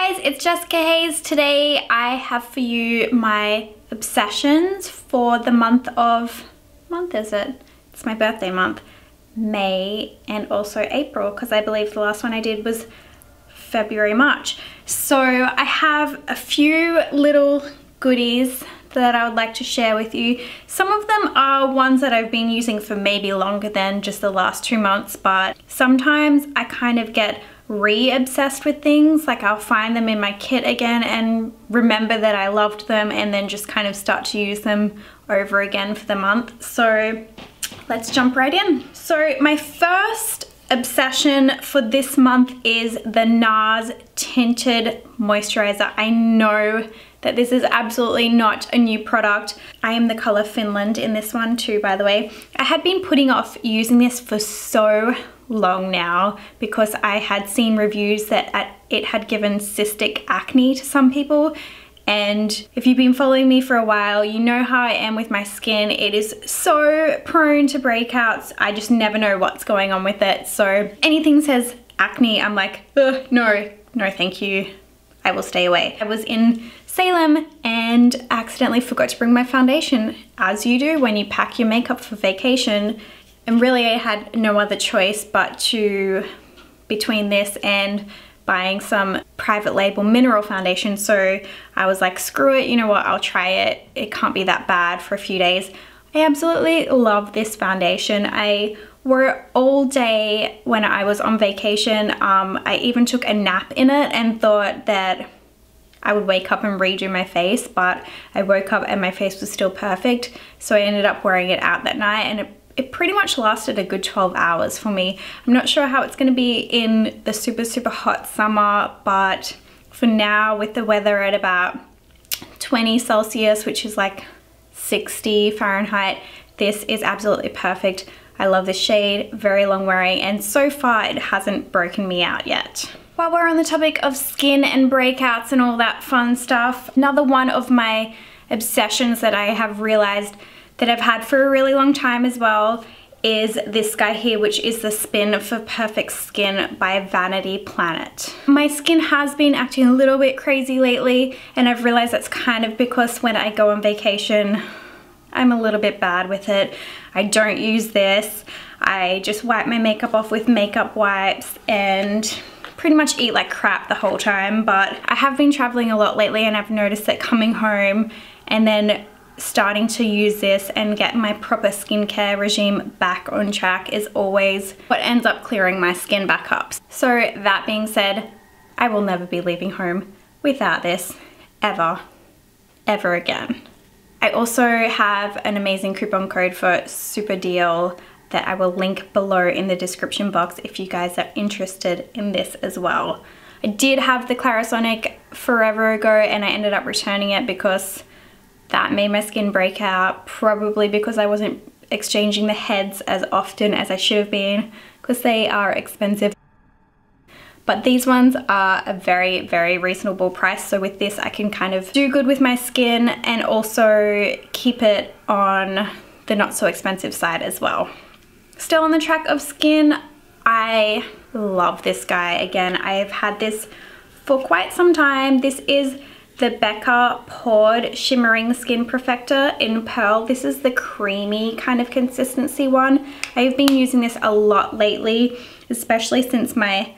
guys, it's Jessica Haze. Today I have for you my obsessions for the month of, It's my birthday month, May, and also April, because I believe the last one I did was February, March. So I have a few little goodies that I would like to share with you. Some of them are ones that I've been using for maybe longer than just the last 2 months, but sometimes I kind of get re-obsessed with things. Like I'll find them in my kit again and remember that I loved them, and then just kind of start to use them over again for the month. So let's jump right in. So my first obsession for this month is the NARS Tinted Moisturizer. I know that this is absolutely not a new product. I am the color Finland in this one too, by the way. I had been putting off using this for so long now because I had seen reviews that it had given cystic acne to some people. And if you've been following me for a while, you know how I am with my skin. It is so prone to breakouts. I just never know what's going on with it. So anything says acne, I'm like, ugh, no thank you. I will stay away. I was in Salem and accidentally forgot to bring my foundation, as you do when you pack your makeup for vacation. And really I had no other choice but to, between this and buying some private label mineral foundation. So I was like, screw it, you know what, I'll try it. It can't be that bad for a few days. I absolutely love this foundation. I wore it all day when I was on vacation. I even took a nap in it and thought that I would wake up and redo my face, but I woke up and my face was still perfect. So I ended up wearing it out that night, and it pretty much lasted a good 12 hours for me. I'm not sure how it's gonna be in the super hot summer, but for now, with the weather at about 20 Celsius, which is like 60 Fahrenheit, this is absolutely perfect. I love this shade, very long wearing, and so far it hasn't broken me out yet. While we're on the topic of skin and breakouts and all that fun stuff, another one of my obsessions that I have realized that I've had for a really long time as well is this guy here, which is the Spin for Perfect Skin by Vanity Planet. My skin has been acting a little bit crazy lately, and I've realized that's kind of because when I go on vacation, I'm a little bit bad with it. I don't use this. I just wipe my makeup off with makeup wipes and pretty much eat like crap the whole time. But I have been traveling a lot lately, and I've noticed that coming home and then starting to use this and get my proper skincare regime back on track is always what ends up clearing my skin back up. So that being said, I will never be leaving home without this ever again. I also have an amazing coupon code for super deal that I will link below in the description box if you guys are interested in this as well. I did have the Clarisonic forever ago, and I ended up returning it because that made my skin break out, probably because I wasn't exchanging the heads as often as I should have been, because they are expensive. But these ones are a very reasonable price. So with this, I can kind of do good with my skin and also keep it on the not so expensive side as well. Still on the track of skin, I love this guy. Again, I've had this for quite some time. This is the Becca Poured Shimmering Skin Perfector in Pearl. This is the creamy kind of consistency one. I've been using this a lot lately, especially since my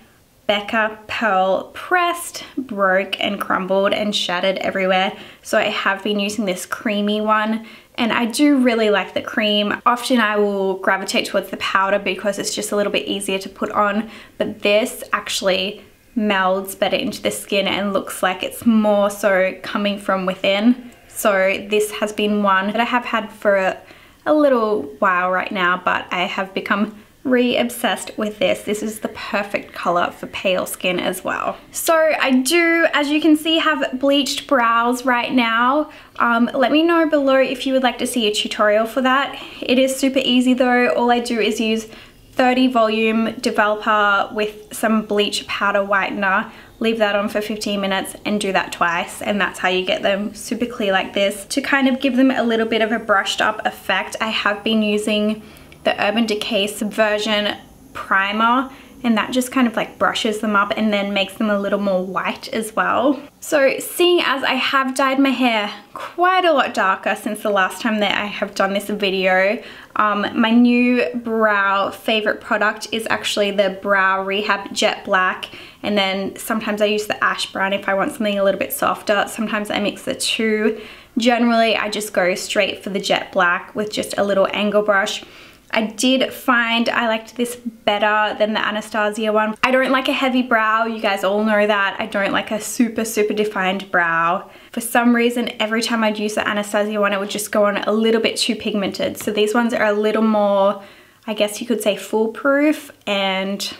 Becca Pearl pressed, broke and crumbled and shattered everywhere. So I have been using this creamy one, and I do really like the cream. Often I will gravitate towards the powder because it's just a little bit easier to put on, but this actually melds better into the skin and looks like it's more so coming from within. So this has been one that I have had for a little while right now, but I have become re-obsessed with this. This is the perfect color for pale skin as well. So I do, as you can see, have bleached brows right now. Let me know below if you would like to see a tutorial for that. It is super easy though. All I do is use 30 volume developer with some bleach powder whitener, leave that on for 15 minutes and do that twice, and that's how you get them super clear like this. To kind of give them a little bit of a brushed up effect, I have been using the Urban Decay Subversion primer, and that just kind of like brushes them up and then makes them a little more white as well. So seeing as I have dyed my hair quite a lot darker since the last time that I have done this video, my new brow favorite product is actually the Brow Rehab Jet Black, and then sometimes I use the Ash Brown if I want something a little bit softer. Sometimes I mix the two. Generally I just go straight for the Jet Black with just a little angle brush. I did find I liked this better than the Anastasia one. I don't like a heavy brow, you guys all know that. I don't like a super defined brow. For some reason, every time I'd use the Anastasia one, it would just go on a little bit too pigmented. So these ones are a little more, I guess you could say, foolproof, and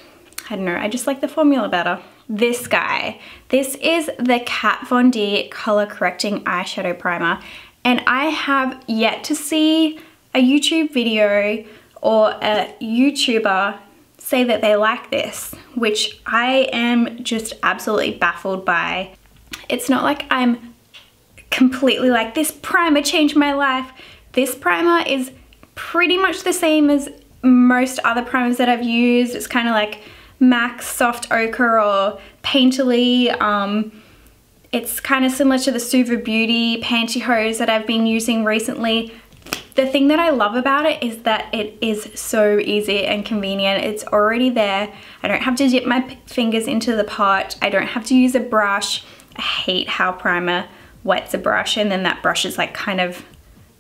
I don't know, I just like the formula better. This guy, this is the Kat Von D Color Correcting Eyeshadow Primer, and I have yet to see a YouTube video or a YouTuber say that they like this, which I am just absolutely baffled by. It's not like I'm completely like, this primer changed my life. This primer is pretty much the same as most other primers that I've used. It's kind of like MAC Soft Ochre or Painterly. It's kind of similar to the Suva Beauty Pantyhose that I've been using recently. The thing that I love about it is that it is so easy and convenient. It's already there. I don't have to dip my fingers into the pot. I don't have to use a brush. I hate how primer wets a brush and then that brush is like kind of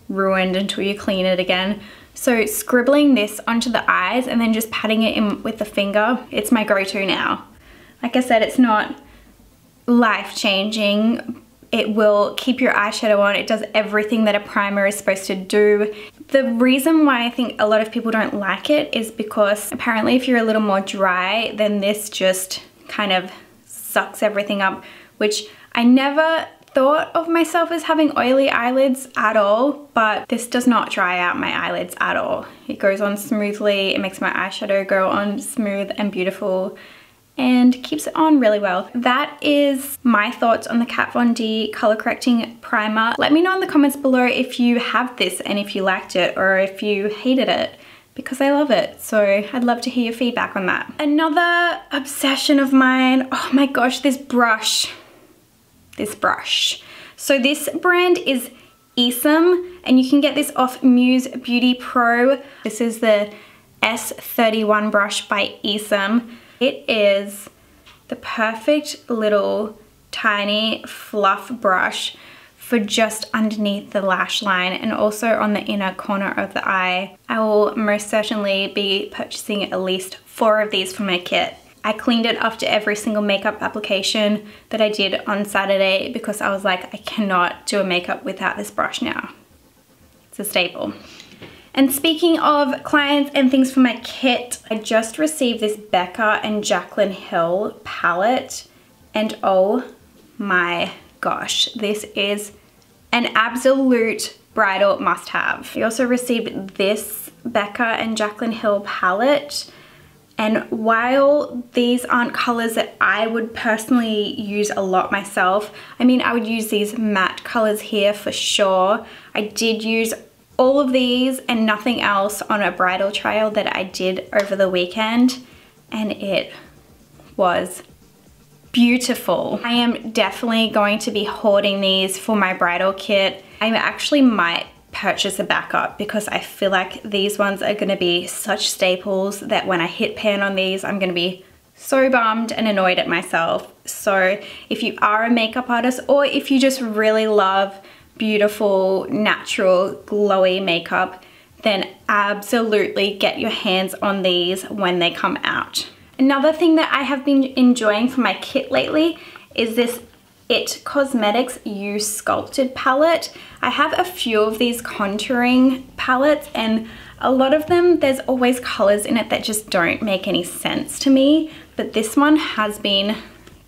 ruined until you clean it again. So scribbling this onto the eyes and then just patting it in with the finger, it's my go-to now. Like I said, it's not life-changing. It will keep your eyeshadow on. It does everything that a primer is supposed to do. The reason why I think a lot of people don't like it is because apparently if you're a little more dry, then this just kind of sucks everything up, which I never thought of myself as having oily eyelids at all, but this does not dry out my eyelids at all. It goes on smoothly. It makes my eyeshadow go on smooth and beautiful, and keeps it on really well. That is my thoughts on the Kat Von D Color Correcting Primer. Let me know in the comments below if you have this and if you liked it or if you hated it, because I love it. So I'd love to hear your feedback on that. Another obsession of mine, oh my gosh, this brush. So this brand is Esum, and you can get this off Muse Beauty Pro. This is the S31 brush by Esum. It is the perfect little tiny fluff brush for just underneath the lash line and also on the inner corner of the eye. I will most certainly be purchasing at least 4 of these for my kit. I cleaned it after every single makeup application that I did on Saturday because I was like, I cannot do a makeup without this brush now. It's a staple. And speaking of clients and things for my kit, I just received this Becca and Jaclyn Hill palette, and oh my gosh, this is an absolute bridal must-have. I also received this Becca and Jaclyn Hill palette, and while these aren't colors that I would personally use a lot myself, I mean, I would use these matte colors here for sure. I did use all of these and nothing else on a bridal trial that I did over the weekend, and it was beautiful. I am definitely going to be hoarding these for my bridal kit. I actually might purchase a backup because I feel like these ones are gonna be such staples that when I hit pan on these, I'm gonna be so bummed and annoyed at myself. So if you are a makeup artist, or if you just really love beautiful, natural, glowy makeup, then absolutely get your hands on these when they come out. Another thing that I have been enjoying for my kit lately is this Cosmetics You Sculpted palette. I have a few of these contouring palettes, and a lot of them, there's always colors in it that just don't make any sense to me, but this one has been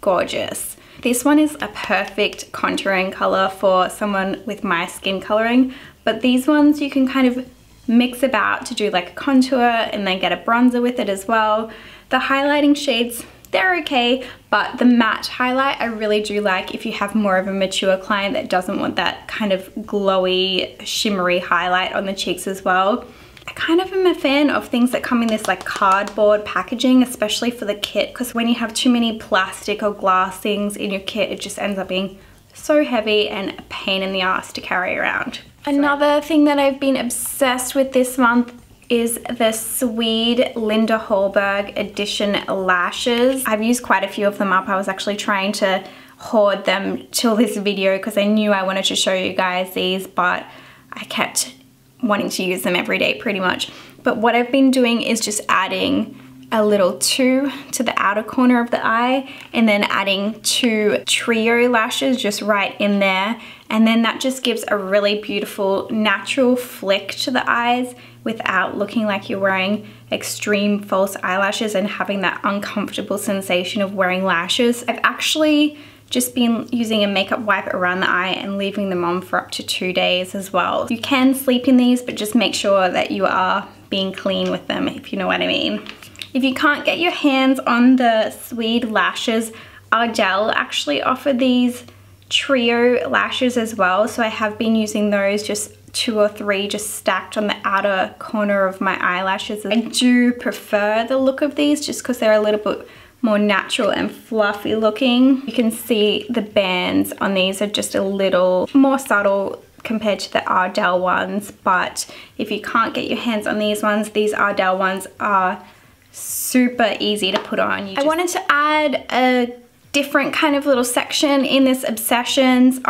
gorgeous. This one is a perfect contouring color for someone with my skin coloring, but these ones you can kind of mix about to do like a contour and then get a bronzer with it as well. The highlighting shades, they're okay, but the matte highlight I really do like if you have more of a mature client that doesn't want that kind of glowy, shimmery highlight on the cheeks as well. I kind of am a fan of things that come in this like cardboard packaging, especially for the kit, because when you have too many plastic or glass things in your kit, it just ends up being so heavy and a pain in the ass to carry around. Another thing that I've been obsessed with this month is the Swede Linda Hallberg edition lashes. I've used quite a few of them up. I was actually trying to hoard them till this video because I knew I wanted to show you guys these, but I kept wanting to use them every day pretty much. But what I've been doing is just adding a little 2 to the outer corner of the eye and then adding 2 trio lashes just right in there, and then that just gives a really beautiful natural flick to the eyes without looking like you're wearing extreme false eyelashes and having that uncomfortable sensation of wearing lashes. I've actually just been using a makeup wipe around the eye and leaving them on for up to 2 days as well. You can sleep in these, but just make sure that you are being clean with them, if you know what I mean. If you can't get your hands on the Swede lashes, Ardell actually offer these trio lashes as well, so I have been using those, just 2 or 3 just stacked on the outer corner of my eyelashes. I do prefer the look of these just because they're a little bit more natural and fluffy looking. You can see the bands on these are just a little more subtle compared to the Ardell ones, but if you can't get your hands on these ones, these Ardell ones are super easy to put on. I wanted to add a different kind of little section in this Obsessions.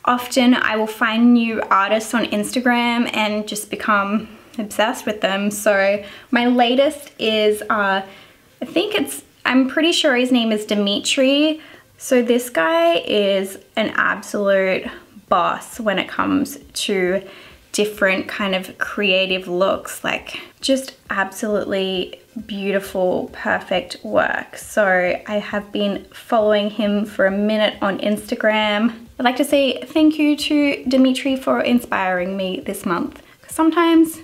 Often I will find new artists on Instagram and just become obsessed with them. So my latest is, I'm pretty sure his name is Dimitri. So this guy is an absolute boss when it comes to different kind of creative looks, like just absolutely beautiful, perfect work. So I have been following him for a minute on Instagram. I'd like to say thank you to Dimitri for inspiring me this month, because sometimes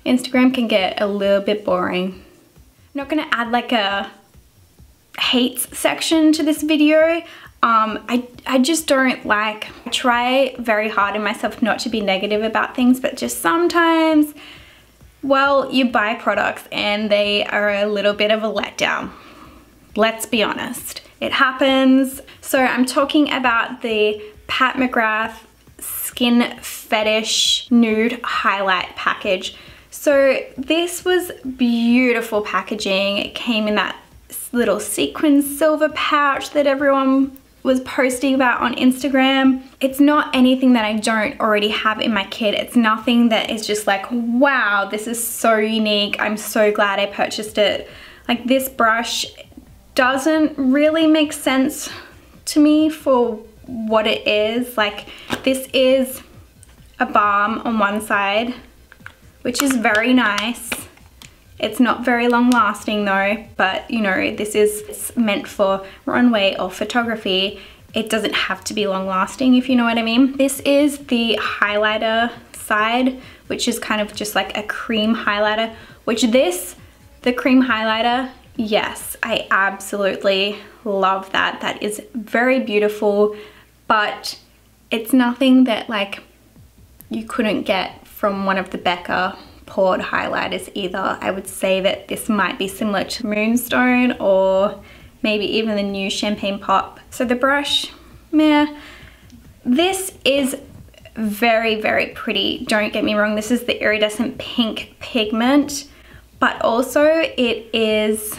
Instagram can get a little bit boring. I'm not gonna add like a hates section to this video. I just don't like, I try very hard in myself not to be negative about things, but just sometimes, well, you buy products and they are a little bit of a letdown. Let's be honest. It happens. So I'm talking about the Pat McGrath Skin Fetish Nude Highlight Package. So this was beautiful packaging. It came in that little sequin silver pouch that everyone was posting about on Instagram. It's not anything that I don't already have in my kit. It's nothing that is just like, wow, this is so unique. I'm so glad I purchased it. Like, this brush doesn't really make sense to me for what it is. Like, this is a balm on one side, which is very nice. It's not very long lasting though, but you know, this is meant for runway or photography. It doesn't have to be long lasting, if you know what I mean. This is the highlighter side, which is kind of just like a cream highlighter, which the cream highlighter, yes, I absolutely love that. That is very beautiful, but it's nothing that like you couldn't get from one of the Becca poured highlighters either. I would say that this might be similar to Moonstone or maybe even the new Champagne Pop. So the brush, meh. This is very, very pretty. Don't get me wrong, this is the iridescent pink pigment, but also it is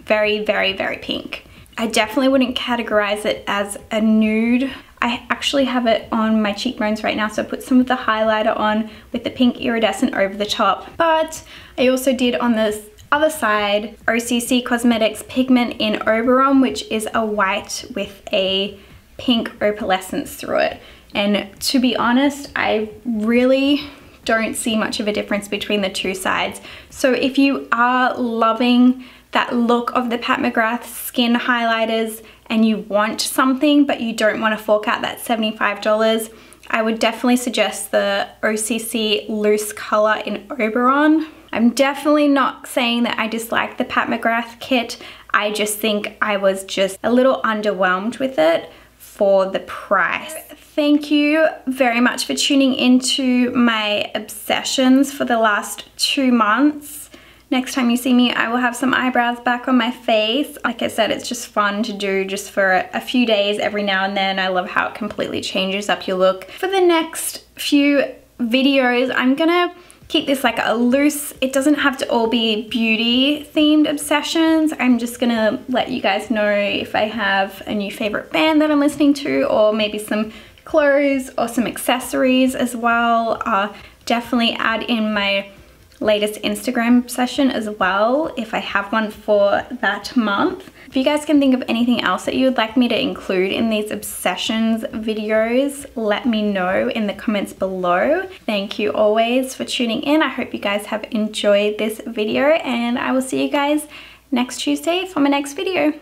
very, very, very pink. I definitely wouldn't categorize it as a nude. I actually have it on my cheekbones right now, so I put some of the highlighter on with the pink iridescent over the top. But I also did on this other side OCC Cosmetics Pigment in Oberon, which is a white with a pink opalescence through it. And to be honest, I really don't see much of a difference between the two sides. So if you are loving that look of the Pat McGrath skin highlighters and you want something but you don't want to fork out that $75, I would definitely suggest the OCC Loose Color in Oberon. I'm definitely not saying that I dislike the Pat McGrath kit. I just think I was just a little underwhelmed with it for the price. Thank you very much for tuning into my obsessions for the last 2 months. Next time you see me, I will have some eyebrows back on my face. Like I said, it's just fun to do just for a few days every now and then. I love how it completely changes up your look. For the next few videos, I'm gonna keep this like a loose, it doesn't have to all be beauty themed obsessions. I'm just gonna let you guys know if I have a new favorite band that I'm listening to, or maybe some clothes or some accessories as well. Definitely add in my latest Instagram obsession as well if I have one for that month. If you guys can think of anything else that you would like me to include in these obsessions videos, let me know in the comments below. Thank you always for tuning in. I hope you guys have enjoyed this video, and I will see you guys next Tuesday for my next video.